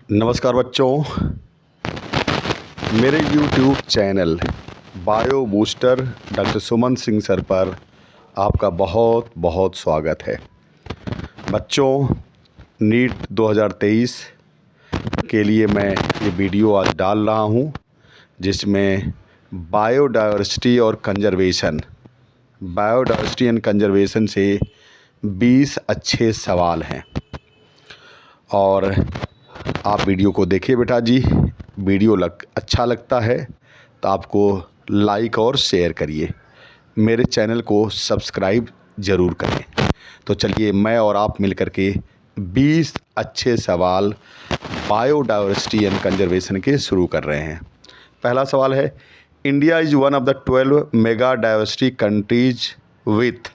नमस्कार बच्चों, मेरे YouTube channel bio booster doctor Suman Singh sir पर आपका बहुत बहुत स्वागत है। बच्चों, नीट 2023 के लिए मैं ये वीडियो आज डाल रहा हूँ, जिसमें बायोडायवर्सिटी एंड कंजर्वेशन से 20 अच्छे सवाल हैं। और आप वीडियो को देखिए बेटा जी। वीडियो अच्छा लगता है तो आपको लाइक और शेयर करिए। मेरे चैनल को सब्सक्राइब ज़रूर करें। तो चलिए मैं और आप मिलकर के 20 अच्छे सवाल बायोडायवर्सिटी एंड कंजर्वेशन के शुरू कर रहे हैं। पहला सवाल है, India is one of the 12 mega diversity countries with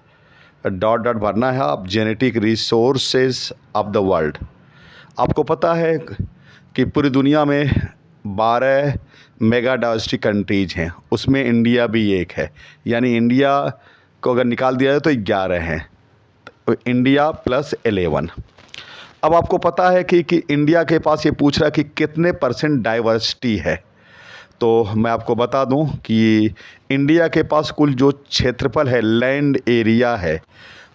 dot भरना है आप genetic resources of the world. आपको पता है कि पूरी दुनिया में 12 मेगा डायवर्सिटी कंट्रीज हैं, उसमें इंडिया भी एक है। यानी इंडिया को अगर निकाल दिया जाए तो 11 हैं, तो इंडिया प्लस 11। अब आपको पता है कि इंडिया के पास ये पूछ रहा है कि कितने % डाइवर्सिटी है। तो मैं आपको बता दूं कि इंडिया के पास कुल जो क्षेत्रफल है, लैंड एरिया है,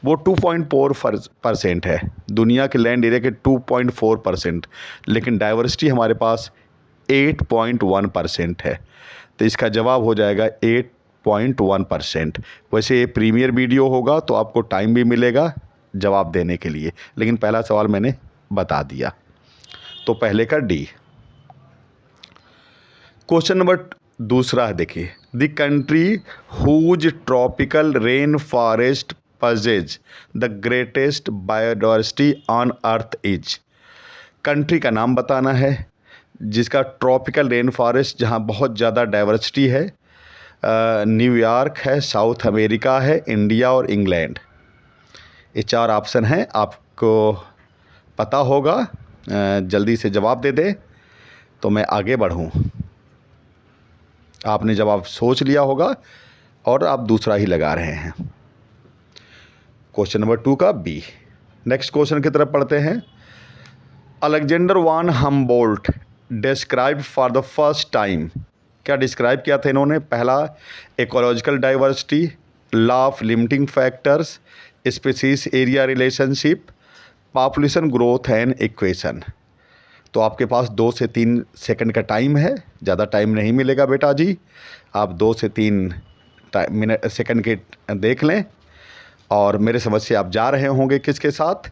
वो 2.4% है। दुनिया के लैंड एरिया के 2.4%, लेकिन डाइवर्सिटी हमारे पास 8.1% है। तो इसका जवाब हो जाएगा 8.1%। वैसे ये प्रीमियर वीडियो होगा तो आपको टाइम भी मिलेगा जवाब देने के लिए, लेकिन पहला सवाल मैंने बता दिया। तो पहले का डी। क्वेश्चन नंबर दूसरा है, देखिए, the country whose tropical rain forest possesses the greatest biodiversity on earth is. Country का नाम बताना है जिसका ट्रॉपिकल रेन फॉरेस्ट जहाँ बहुत ज़्यादा डाइवर्सिटी है। न्यूयॉर्क है, साउथ अमेरिका है, इंडिया और इंग्लैंड। ये 4 ऑप्शन हैं, आपको पता होगा। जल्दी से जवाब दे दे तो मैं आगे बढ़ूँ। आपने जवाब सोच लिया होगा और आप दूसरा ही लगा रहे हैं। क्वेश्चन नंबर 2 का बी। नेक्स्ट क्वेश्चन की तरफ पढ़ते हैं। Alexander one Humboldt describe for the first time. क्या डिस्क्राइब किया था इन्होंने? पहला, ecological diversity, law of limiting factors, species area relationship, population growth and equation. तो आपके पास 2 से 3 सेकंड का टाइम है, ज़्यादा टाइम नहीं मिलेगा बेटा जी। आप 2 से 3 सेकंड के देख लें। और मेरे समझ से आप जा रहे होंगे किसके साथ?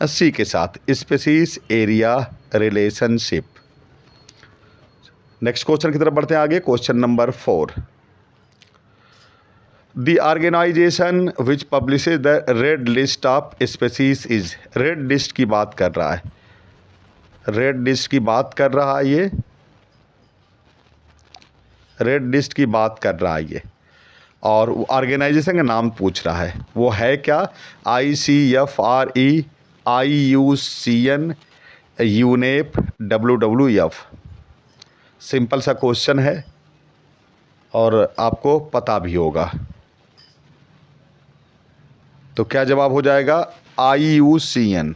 सी के साथ, species area relationship. Next question की तरफ बढ़ते हैं आगे। Question number 4। The organisation which publishes the red list of species is. Red list की बात कर रहा है, रेड लिस्ट की बात कर रहा है ये, रेड लिस्ट की बात कर रहा है ये। और ऑर्गेनाइजेशन का नाम पूछ रहा है, वो है क्या? ICFRE, IUCN, UNEP, WWF। Simple सा क्वेश्चन है और आपको पता भी होगा। तो क्या जवाब हो जाएगा? IUCN,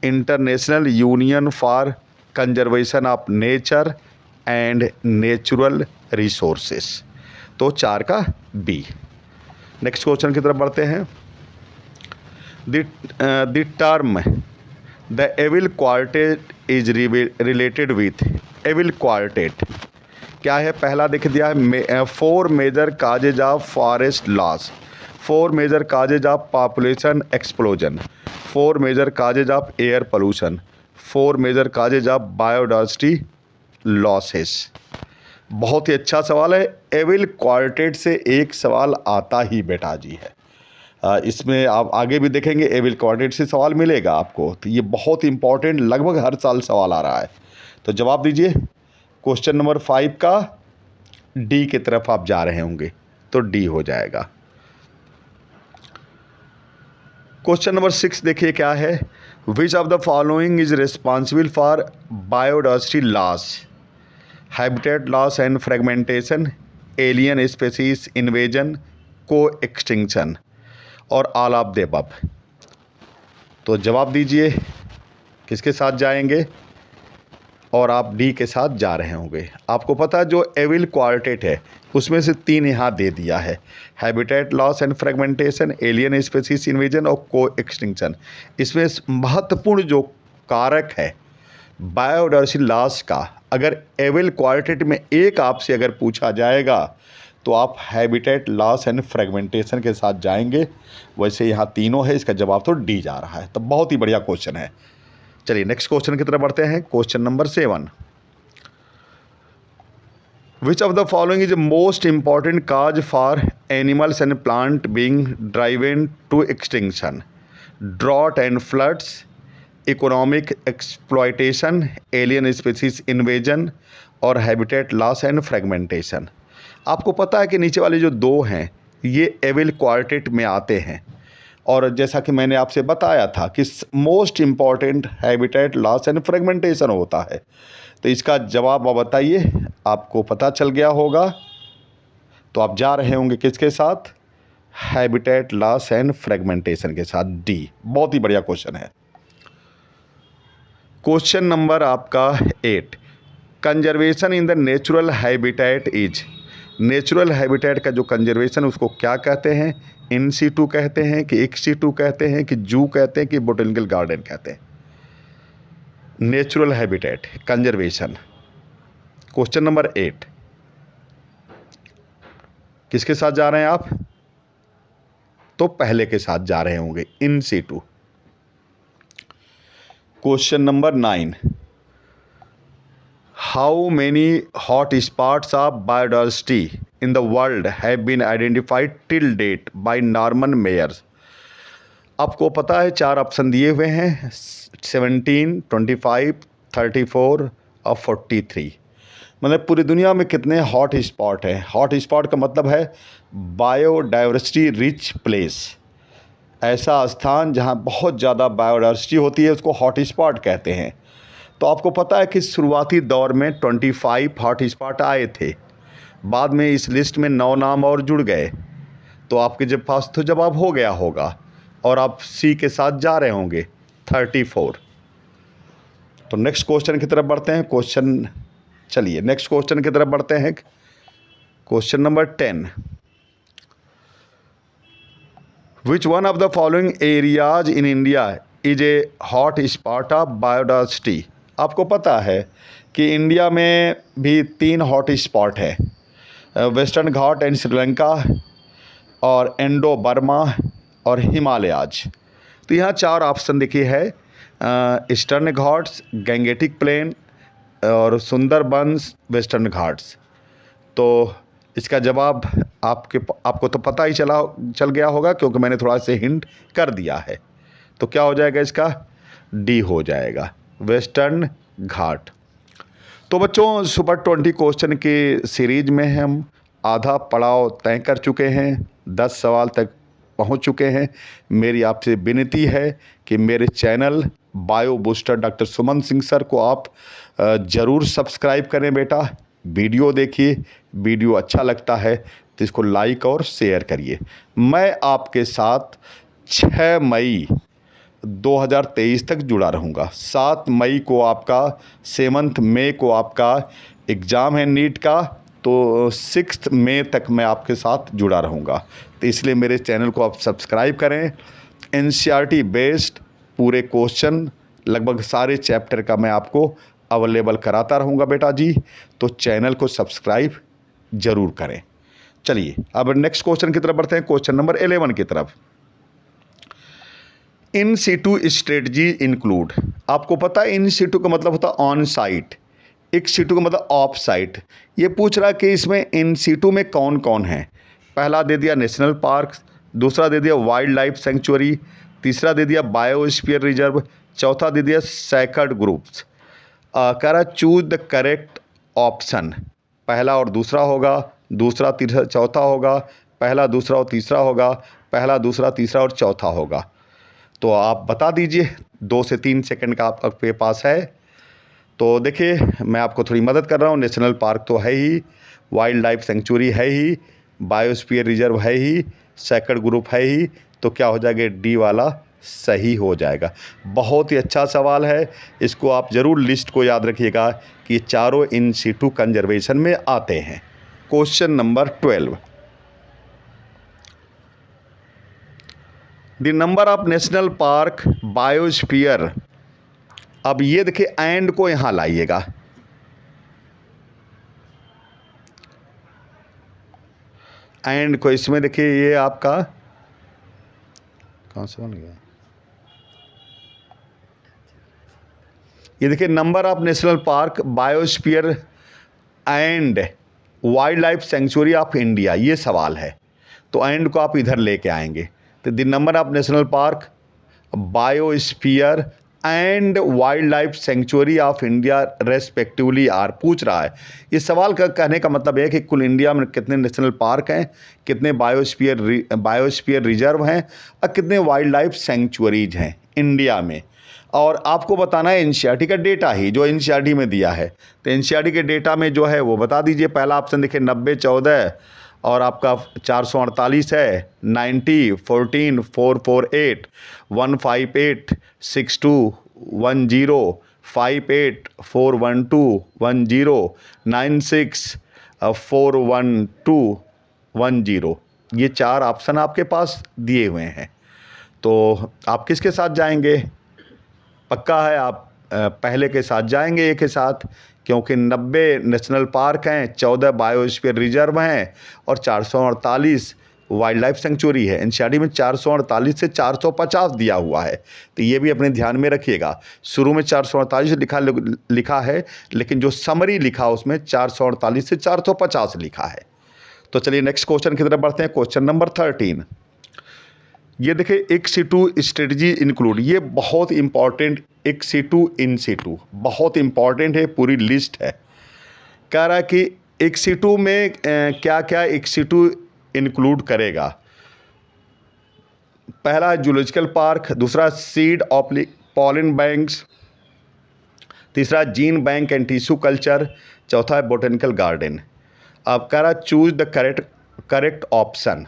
international union for conservation of nature and natural resources. तो 4 का बी। नेक्स्ट क्वेश्चन की तरफ बढ़ते हैं। The term the evil quartet is related with. Evil quartet क्या है? पहला दिख दिया है, 4 major causes of forest loss, 4 major causes of population explosion, 4 major causes of air pollution, 4 major causes of biodiversity losses. बहुत ही अच्छा सवाल है। एविल क्वार्टेट से एक सवाल आता ही बेटा जी है। इसमें आप आगे भी देखेंगे एविल क्वार्टेट से सवाल मिलेगा आपको। तो ये बहुत इंपॉर्टेंट, लगभग हर साल सवाल आ रहा है। तो जवाब दीजिए। क्वेश्चन नंबर 5 का डी की तरफ आप जा रहे होंगे, तो डी हो जाएगा। क्वेश्चन नंबर 6 देखिए क्या है। विच of the following is responsible for biodiversity loss? Habitat loss and fragmentation, alien species invasion, को एक्सटिंक्शन, और ऑल ऑफ द अबव। तो जवाब दीजिए, किसके साथ जाएंगे? और आप डी के साथ जा रहे होंगे। आपको पता है जो एविल क्वार्टेट है उसमें से 3 यहाँ दे दिया है, habitat loss and fragmentation, alien species invasion और को एक्सटिंक्शन। इसमें महत्वपूर्ण जो कारक है बायोडायवर्सिटी लॉस का, अगर एविल क्वार्टेट में एक आपसे अगर पूछा जाएगा तो आप हैबिटेट लॉस एंड फ्रेगमेंटेशन के साथ जाएंगे। वैसे यहाँ तीनों है, इसका जवाब तो डी जा रहा है। तो बहुत ही बढ़िया क्वेश्चन है। चलिए नेक्स्ट क्वेश्चन की तरफ बढ़ते हैं। Question number 7, which of the following is most important cause for animals and plant being driven to extinction? Drought and floods, economic exploitation, alien species invasion और हैबिटेट लॉस एंड फ्रेगमेंटेशन। आपको पता है कि नीचे वाले जो 2 हैं ये एविल क्वार्टेट में आते हैं, और जैसा कि मैंने आपसे बताया था कि most important habitat loss and fragmentation होता है। तो इसका जवाब आप बताइए, आपको पता चल गया होगा। तो आप जा रहे होंगे किसके साथ? हैबिटेट लॉस एंड फ्रेगमेंटेशन के साथ, डी। बहुत ही बढ़िया क्वेश्चन है। क्वेश्चन नंबर आपका 8, conservation in the natural habitat is. Natural habitat का जो कंजर्वेशन उसको क्या कहते हैं? इन सीटू कहते हैं कि एक्स सीटू कहते हैं कि जू कहते हैं कि बोटेनिकल गार्डन कहते हैं? Natural habitat conservation. Question number 8 किसके साथ जा रहे हैं आप? तो पहले के साथ जा रहे होंगे, in situ. Question number 9, how many hot spots of biodiversity in the world have been identified till date by Norman Mailer? आपको पता है 4 ऑप्शन दिए हुए हैं, 17, 25, 34 और 43। मतलब पूरी दुनिया में कितने हॉट स्पॉट हैं? हॉट स्पॉट का मतलब है बायोडायवर्सिटी रिच प्लेस, ऐसा स्थान जहां बहुत ज़्यादा बायोडायवर्सिटी होती है उसको हॉट स्पॉट कहते हैं। तो आपको पता है कि शुरुआती दौर में 25 हॉट स्पॉट आए थे, बाद में इस लिस्ट में 9 नाम और जुड़ गए। तो आपके जब पास तो जवाब हो गया होगा और आप सी के साथ जा रहे होंगे, 34। तो नेक्स्ट क्वेश्चन की तरफ बढ़ते हैं। चलिए नेक्स्ट क्वेश्चन की तरफ बढ़ते हैं। Question number 10, which one of the following areas in India is a hot spot of biodiversity? आपको पता है कि इंडिया में भी 3 हॉट स्पॉट है, वेस्टर्न घाट एंड श्रीलंका और इंडो बर्मा और हिमालयाज। तो यहाँ 4 ऑप्शन देखिए है, ईस्टर्न घाट्स, गंगेटिक प्लेन और सुंदरबंस वेस्टर्न घाट्स। तो इसका जवाब आपको तो पता ही चल गया होगा क्योंकि मैंने थोड़ा सा हिंट कर दिया है। तो क्या हो जाएगा इसका? डी हो जाएगा, वेस्टर्न घाट। तो बच्चों सुपर 20 क्वेश्चन के सीरीज में हम आधा पड़ाव तय कर चुके हैं, 10 सवाल तक पहुंच चुके हैं। मेरी आपसे विनती है कि मेरे channel bio booster doctor Suman Singh sir को आप ज़रूर सब्सक्राइब करें बेटा। वीडियो देखिए, वीडियो अच्छा लगता है तो इसको लाइक और शेयर करिए। मैं आपके साथ 6 मई 2023 तक जुड़ा रहूँगा। 7 मई को आपका 7 मई को आपका एग्ज़ाम है नीट का, तो 6 मई तक मैं आपके साथ जुड़ा रहूँगा। तो इसलिए मेरे चैनल को आप सब्सक्राइब करें। एनसीईआरटी बेस्ड पूरे क्वेश्चन लगभग सारे चैप्टर का मैं आपको अवेलेबल कराता रहूँगा बेटा जी। तो चैनल को सब्सक्राइब ज़रूर करें। चलिए अब नेक्स्ट क्वेश्चन की तरफ बढ़ते हैं, क्वेश्चन नंबर 11 की तरफ। In situ strategy include. आपको पता है इन सीटू का मतलब होता है ऑन साइट, एक्स सीटू का मतलब ऑफ साइट। ये पूछ रहा है कि इसमें इन सीटू में कौन कौन है। पहला दे दिया नेशनल पार्क, दूसरा दे दिया वाइल्ड लाइफ सेंचुरी, तीसरा दे दिया बायोस्फीयर रिजर्व, चौथा दे दिया सैकर्ड ग्रुप्स। कह रहा चूज द करेक्ट ऑप्शन। पहला और दूसरा होगा, दूसरा तीसरा चौथा होगा, पहला दूसरा और तीसरा होगा, पहला दूसरा तीसरा और चौथा होगा। तो आप बता दीजिए, 2 से 3 सेकंड का आपके पास है। तो देखिए मैं आपको थोड़ी मदद कर रहा हूँ। नेशनल पार्क तो है ही, वाइल्ड लाइफ सेंचुरी है ही, बायोस्फीयर रिजर्व है ही, सैकर्ड ग्रुप है ही। तो क्या हो जाएगा? डी वाला सही हो जाएगा। बहुत ही अच्छा सवाल है, इसको आप ज़रूर लिस्ट को याद रखिएगा कि ये चारों इन सीटू कंजर्वेशन में आते हैं। Question number 12, the number of national park biosphere. अब ये देखिए एंड को यहाँ लाइएगा, एंड को इसमें देखिए ये आपका कहाँ से बन गया, ये देखिए number of national park biosphere and wild life sanctuary of India, ये सवाल है। तो एंड को आप इधर लेके आएंगे, तो the number of national park biosphere and wild life sanctuary of India respectively are, पूछ रहा है। ये सवाल का कहने का मतलब है कि कुल इंडिया में कितने नेशनल पार्क हैं, कितने बायोस्फीयर रिजर्व हैं और कितने वाइल्ड लाइफ सेंचुरीज हैं इंडिया में। और आपको बताना है एनसीईआरटी का डेटा ही, जो एनसीईआरटी में दिया है। तो एनसीईआरटी के डेटा में जो है वो बता दीजिए। पहला ऑप्शन देखिए 90 14 और आपका 448 है, 90 14 448 158 62 10 58 412 10 96 412 10, ये 4 ऑप्शन आपके पास दिए हुए हैं। तो आप किसके साथ जाएंगे? पक्का है आप पहले के साथ जाएंगे, एक के साथ, क्योंकि 90 नेशनल पार्क हैं, 14 बायोस्फीयर रिजर्व हैं और 448 वाइल्ड लाइफ सेंचुरी है। एनसीईआरटी में 448 से 450 दिया हुआ है, तो ये भी अपने ध्यान में रखिएगा। शुरू में 448 लिखा है, लेकिन जो समरी लिखा उसमें 448 से 450 लिखा है। तो चलिए नेक्स्ट क्वेश्चन की तरफ बढ़ते हैं। क्वेश्चन नंबर 13, ये देखिए इन सिटू स्ट्रेटजी इंक्लूड, ये बहुत इंपॉर्टेंट, इन सिटू बहुत इंपॉर्टेंट है, पूरी लिस्ट है। कह रहा है कि इन सिटू में क्या क्या इन सिटू इंक्लूड करेगा। पहला जूलॉजिकल पार्क, दूसरा सीड पॉलन बैंक्स, तीसरा gene bank and tissue culture, चौथा है बोटेनिकल गार्डन। अब कह रहा चूज द करेक्ट ऑप्शन।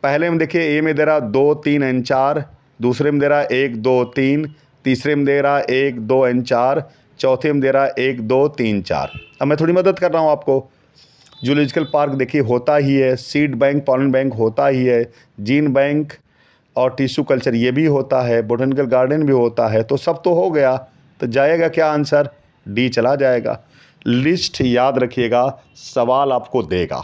पहले में देखिए ए में दे रहा 2 3 एंड 4, दूसरे में दे रहा 1 2 3, तीसरे में दे रहा 1 2 एंड 4, चौथे में दे रहा 1 2 3 4। अब मैं थोड़ी मदद कर रहा हूँ आपको। जूलॉजिकल पार्क देखिए होता ही है, सीड बैंक पॉलन बैंक होता ही है, जीन बैंक और टिश्यू कल्चर ये भी होता है, बोटेनिकल गार्डन भी होता है, तो सब तो हो गया। तो जाएगा क्या आंसर? डी चला जाएगा। लिस्ट याद रखिएगा, सवाल आपको देगा।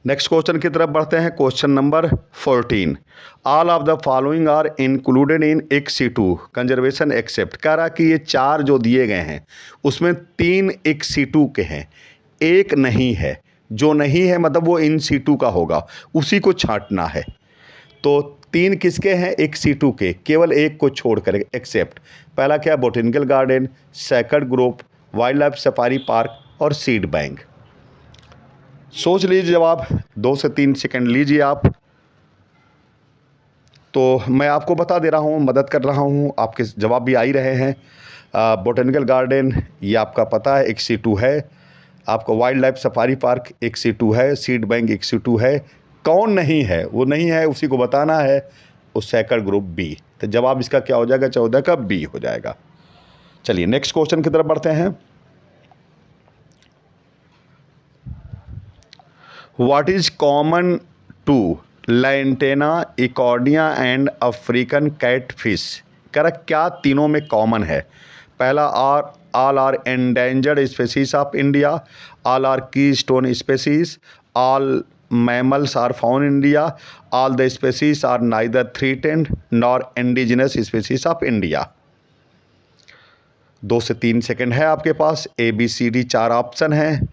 नेक्स्ट क्वेश्चन की तरफ बढ़ते हैं। Question number 14, all of the following are included in in situ conservation except. कह रहा कि ये 4 जो दिए गए हैं उसमें 3 इन सिटू के हैं, एक नहीं है। जो नहीं है मतलब वो इन सिटू का होगा, उसी को छांटना है। तो 3 किसके हैं? इन सिटू के, केवल एक को छोड़कर एक्सेप्ट। पहला क्या? Botanical garden, second group wild life safari park और सीड बैंक। सोच लीजिए जवाब, 2 से 3 सेकंड लीजिए आप। तो मैं आपको बता दे रहा हूँ, मदद कर रहा हूँ, आपके जवाब भी आ ही रहे हैं। बोटेनिकल गार्डन ये आपका पता है, एक C2 है। आपका वाइल्ड लाइफ सफारी पार्क एक C2 है, सीड बैंक एक C2 है। कौन नहीं है? वो नहीं है, उसी को बताना है। वो सेकंड ग्रुप बी। तो जवाब इसका क्या हो जाएगा? 14 का बी हो जाएगा। चलिए नेक्स्ट क्वेश्चन की तरफ बढ़ते हैं। What is common to lantana, इकॉर्डिया एंड अफ्रीकन कैटफिश? कह रहा क्या तीनों में कॉमन है? पहला all are endangered species of India, all are keystone species, all mammals are found in India, all the species are neither threatened nor indigenous species of India. 2 से 3 second है आपके पास। ABCD 4 ऑप्शन हैं,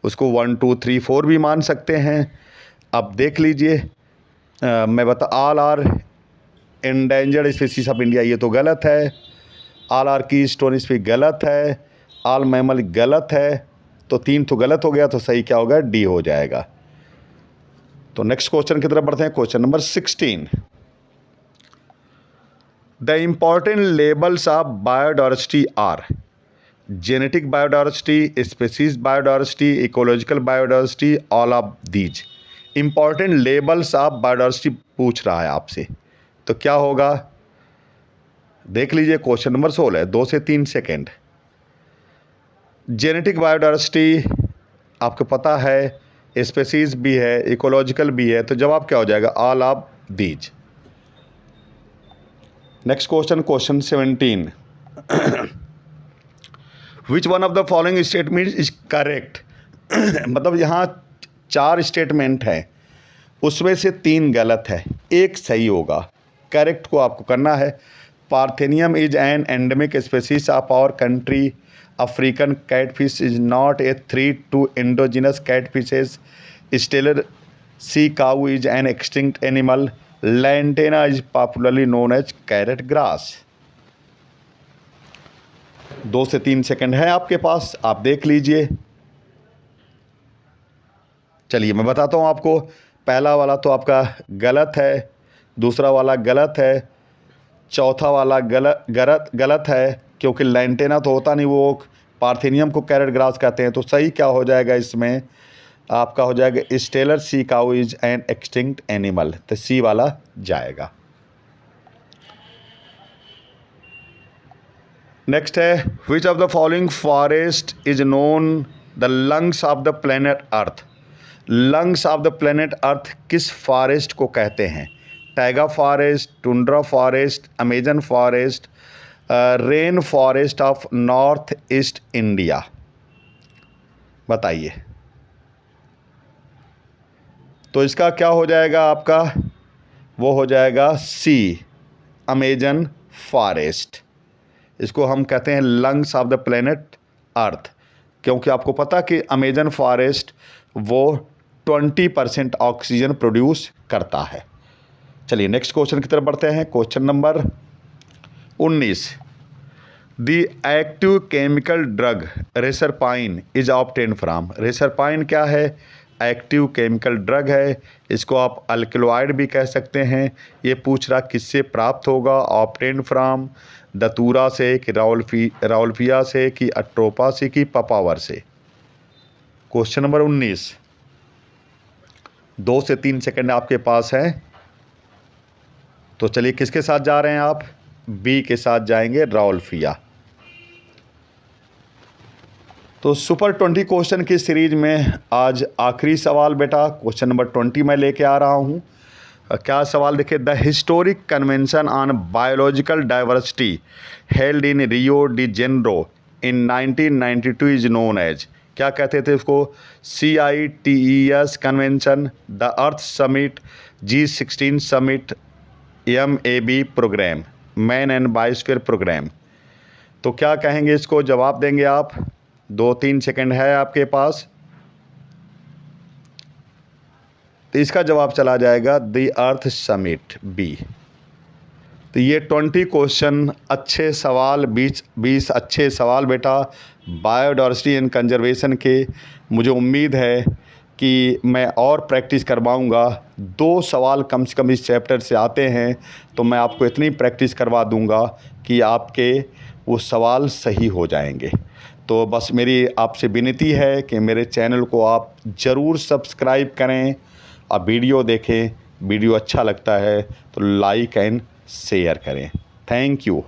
उसको 1 2 3 4 भी मान सकते हैं। अब देख लीजिए, मैं बता, all are endangered species of India ये तो गलत है, all are keystone species गलत है, ऑल मैमल गलत है। तो 3 तो गलत हो गया, तो सही क्या होगा? डी हो जाएगा। तो नेक्स्ट क्वेश्चन की तरफ बढ़ते हैं। Question number 16, the important levels of biodiversity are genetic biodiversity, species biodiversity, ecological biodiversity, all of these. Important levels of biodiversity पूछ रहा है आपसे, तो क्या होगा? देख लीजिए क्वेश्चन नंबर 16, 2 से 3 सेकेंड। जेनेटिक बायोडाइवर्सिटी आपको पता है, स्पेसीज भी है, इकोलॉजिकल भी है, तो जवाब क्या हो जाएगा? All of these. Next question, question 17, which one of the following statement is correct? मतलब यहाँ 4 स्टेटमेंट हैं, उसमें से 3 गलत है, एक सही होगा। करेक्ट को आपको करना है। Parthenium is an endemic species of our country. African catfish is not a threat to endogenous catfishes. Steller sea cow is an extinct animal. Lantana is popularly known as carrot grass. 2 से 3 second है आपके पास, आप देख लीजिए। चलिए मैं बताता हूँ आपको। पहला वाला तो आपका गलत है, दूसरा वाला गलत है, चौथा वाला गलत है, क्योंकि लैंटेना तो होता नहीं, वो पार्थेनियम को कैरेट ग्रास कहते हैं। तो सही क्या हो जाएगा इसमें? आपका हो जाएगा stellar sea cow is an extinct animal, तो सी वाला जाएगा। नेक्स्ट है, विच of the following forest is known the lungs of the planet earth? Lungs of the planet earth किस फॉरेस्ट को कहते हैं? Taiga forest, tundra forest, Amazon forest, rain forest of north east India. बताइए। तो इसका क्या हो जाएगा आपका? वो हो जाएगा सी, अमेजन फॉरेस्ट। इसको हम कहते हैं lungs of the planet earth, क्योंकि आपको पता कि अमेजन फॉरेस्ट वो 20% ऑक्सीजन प्रोड्यूस करता है। चलिए नेक्स्ट क्वेश्चन की तरफ बढ़ते हैं। Question number 19, the active chemical drug reserpine is obtain from. Reserpine क्या है? एक्टिव केमिकल ड्रग है, इसको आप अल्कलॉइड भी कह सकते हैं। ये पूछ रहा किससे प्राप्त होगा? ऑब्टेन फ्रॉम दतूरा से, कि राउल्फिया से, कि अट्रोपा से, कि पपावर से। क्वेश्चन नंबर 19, 2 से 3 सेकंड आपके पास है। तो चलिए किसके साथ जा रहे हैं आप? बी के साथ जाएंगे, राउल्फिया। तो सुपर 20 क्वेश्चन की सीरीज में आज आखिरी सवाल बेटा, क्वेश्चन नंबर 20 मैं लेके आ रहा हूँ। क्या सवाल देखिए, the historic convention on biological diversity held in Rio de Janeiro in 1992 is known as. क्या कहते थे उसको? CITES convention, the earth summit, G16 summit, MAB programme, man and biosphere programme. तो क्या कहेंगे इसको? जवाब देंगे आप। 2-3 सेकंड है आपके पास। तो इसका जवाब चला जाएगा द अर्थ समिट, बी। तो ये 20 क्वेश्चन अच्छे सवाल, 20 अच्छे सवाल बेटा बायोडाइवर्सिटी एंड कंजर्वेशन के। मुझे उम्मीद है कि मैं और प्रैक्टिस करवाऊंगा। 2 सवाल कम से कम इस चैप्टर से आते हैं, तो मैं आपको इतनी प्रैक्टिस करवा दूंगा कि आपके वो सवाल सही हो जाएंगे। तो बस मेरी आपसे विनती है कि मेरे चैनल को आप ज़रूर सब्सक्राइब करें और वीडियो देखें। वीडियो अच्छा लगता है तो लाइक एंड शेयर करें। Thank you.